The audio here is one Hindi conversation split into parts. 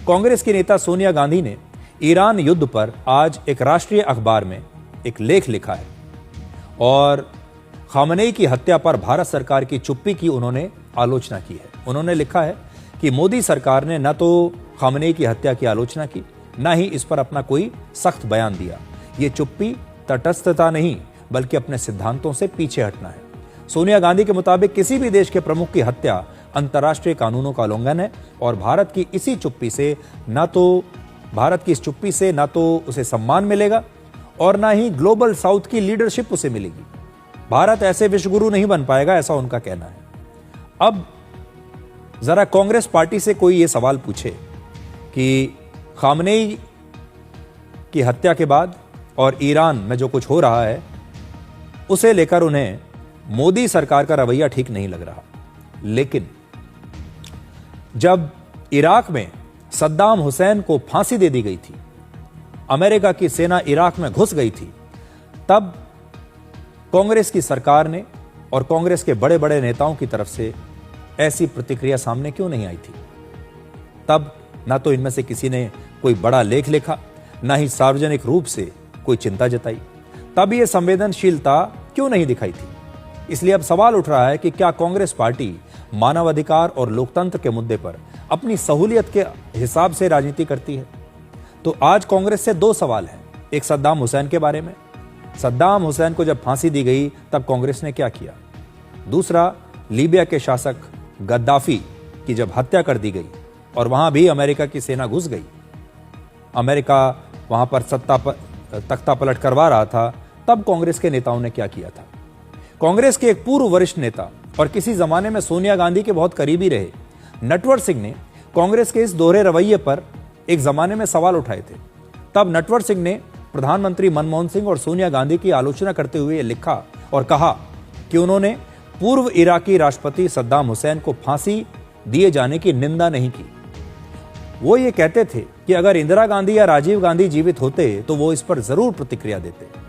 कांग्रेस की नेता सोनिया गांधी ने ईरान युद्ध पर आज एक राष्ट्रीय अखबार में एक लेख लिखा है और खामनेई की हत्या पर भारत सरकार की चुप्पी की उन्होंने आलोचना की है। उन्होंने लिखा है कि मोदी सरकार ने न तो खामनेई की हत्या की आलोचना की, न ही इस पर अपना कोई सख्त बयान दिया। ये चुप्पी तटस्थता नहीं बल्कि अपने सिद्धांतों से पीछे हटना है। सोनिया गांधी के मुताबिक किसी भी देश के प्रमुख की हत्या अंतर्राष्ट्रीय कानूनों का उल्लंघन है और भारत की इस चुप्पी से न तो उसे सम्मान मिलेगा और ना ही ग्लोबल साउथ की लीडरशिप उसे मिलेगी। भारत ऐसे विश्वगुरु नहीं बन पाएगा, ऐसा उनका कहना है। अब जरा कांग्रेस पार्टी से कोई यह सवाल पूछे कि खामनेई की हत्या के बाद और ईरान में जो कुछ हो रहा है उसे लेकर उन्हें मोदी सरकार का रवैया ठीक नहीं लग रहा। लेकिन जब इराक में सद्दाम हुसैन को फांसी दे दी गई थी, अमेरिका की सेना इराक में घुस गई थी, तब कांग्रेस की सरकार ने और कांग्रेस के बड़े बड़े नेताओं की तरफ से ऐसी प्रतिक्रिया सामने क्यों नहीं आई थी? तब ना तो इनमें से किसी ने कोई बड़ा लेख लिखा, ना ही सार्वजनिक रूप से कोई चिंता जताई। तब यह संवेदनशीलता क्यों नहीं दिखाई थी? इसलिए अब सवाल उठ रहा है कि क्या कांग्रेस पार्टी मानवाधिकार और लोकतंत्र के मुद्दे पर अपनी सहूलियत के हिसाब से राजनीति करती है? तो आज कांग्रेस से दो सवाल हैं। एक सद्दाम हुसैन के बारे में, सद्दाम हुसैन को जब फांसी दी गई तब कांग्रेस ने क्या किया? दूसरा, लीबिया के शासक गद्दाफी की जब हत्या कर दी गई और वहां भी अमेरिका की सेना घुस गई, अमेरिका वहां पर तख्ता पलट करवा रहा था, तब कांग्रेस के नेताओं ने क्या किया था? कांग्रेस के एक पूर्व वरिष्ठ नेता और किसी जमाने में सोनिया गांधी के बहुत करीबी रहे नटवर सिंह ने कांग्रेस के इस दोहरे रवैये पर एक जमाने में सवाल उठाए थे। तब नटवर सिंह ने प्रधानमंत्री मनमोहन सिंह और सोनिया गांधी की आलोचना करते हुए लिखा और कहा कि उन्होंने पूर्व इराकी राष्ट्रपति सद्दाम हुसैन को फांसी दिए जाने की निंदा नहीं की। वो ये कहते थे कि अगर इंदिरा गांधी या राजीव गांधी जीवित होते तो वो इस पर जरूर प्रतिक्रिया देते।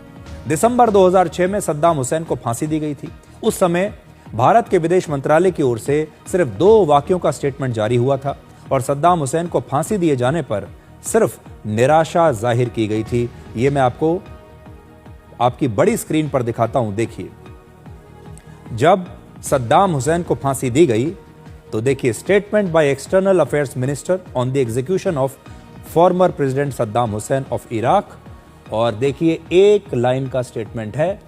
दिसंबर 2006 में सद्दाम हुसैन को फांसी दी गई थी। उस समय भारत के विदेश मंत्रालय की ओर से सिर्फ 2 वाक्यों का स्टेटमेंट जारी हुआ था और सद्दाम हुसैन को फांसी दिए जाने पर सिर्फ निराशा जाहिर की गई थी। ये मैं आपको आपकी बड़ी स्क्रीन पर दिखाता हूं, देखिए। जब सद्दाम हुसैन को फांसी दी गई तो देखिए, statement by external affairs minister on the execution of former president Saddam Hussain of Iraq, और देखिए एक लाइन का स्टेटमेंट है